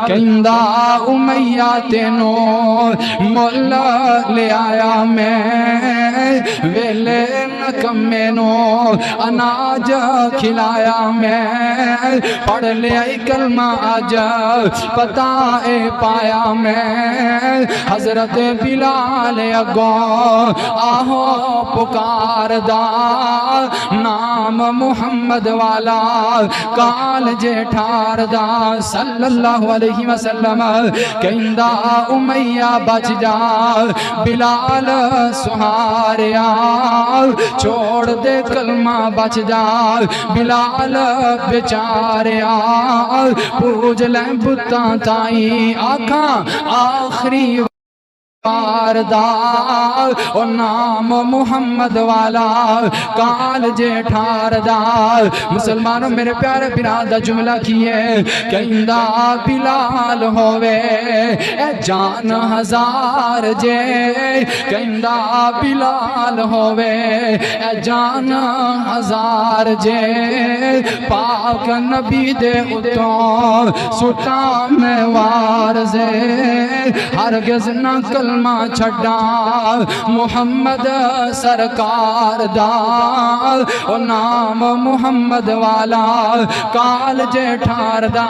کہندا امیہ تینوں مول لے آیا میں ویلے نکمے نو اناج کھلایا میں پڑھ لیا کلمہ آج پتہ پایا میں حضرت بلال اگوں آہو پکار دا نام محمد والا کال جیٹھار دا صلی اللہ علیہ وسلم کہندا امیہ بچ جا بلال سہاریا چھوڑ دے کلمہ بچ جا بلال بیچاریا پوج لیں بتاں تائیں آکھاں آخری دا او نام محمد والا کال جیٹھار دا مسلمانوں میرے پیارے بلال دا جملہ کیے کہندا بلال ہووے اے جان ہزار جے کہندا بلال ہووے اے جان ہزار جے پاک نبی دے اتوں سٹا میں وارزے ہرگز نہ کلمہ چھڑا محمد سرکار دا او نام محمد والا کال جیٹھار دا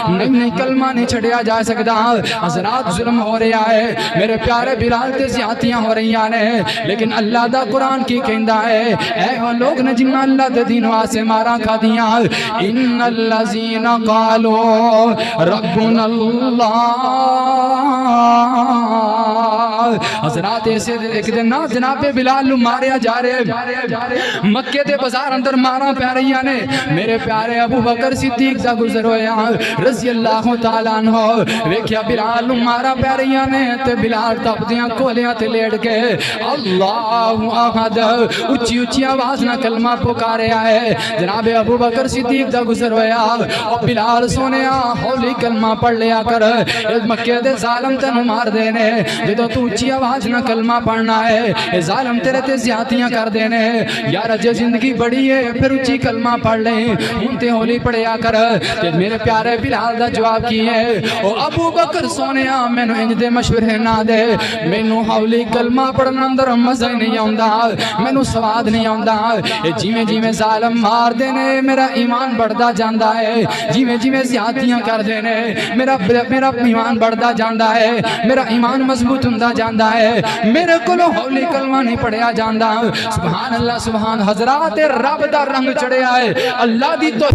نہیں کلمہ نہیں چھڑیا جا سکتا حضرات ظلم ہو رہا ہے میرے پیارے بلال تے زیادتیاں ہو رہی ہیں لیکن اللہ دا قرآن کی کہندہ ہے اے وہ لوگ نے جنہ اللہ دے دین واسے مارا کھا دیا ان الذین قالوا ربنا اللہ حضرات ایسے ایک دن نا جناب بلال ماریا جا رہے مکے دے بازار اندر مارا پہ رہی نے میرے پیارے ابو بکر صدیق دا گزر ہویا رضی اللہ تعالیٰ عنہ ویکھیا بلال مارا پہ رہی نے تے بلال تپدیاں کولیاں تے لیٹ کے اللہ احد اچھی اچھی آواز نہ کلمہ پکارے آئے جناب ابو بکر صدیق دا گزر ہویا اور بلال سونیا ہولی کلمہ پڑھ لیا کر مکے دے ظالم تنو مار دینے جدو تو اچھی آواز نہ کلمہ پڑھنا ہے اے ظالم تیرے تے زیادتیاں کر دینے یار اجے زندگی بڑی ہے پھر اچھی کلمہ پڑھ لیں انتے ہولی پڑھیا کر تے میرے پیارے بلال دا جواب کی ہے او ابو بکر سونیا میں نو انج دے مشورے نہ دے میں نو ہولی کلمہ پڑھنا اندر مزہ نہیں آندا میں نو سواد نہیں آندا جیویں ظالم مار دینے میرا ایمان بڑھدا جاندا ہے جیویں زیادتیاں کر دینے میرا ایمان بڑھدا جاندا ہے میرا ایمان مضبوط ہوندا جاندا ہے میرے کولوں ہولی کلمہ نہیں پڑھیا جاندا سبحان اللہ سبحان حضرات رب دا رنگ چڑھیا ہے اللہ دی تو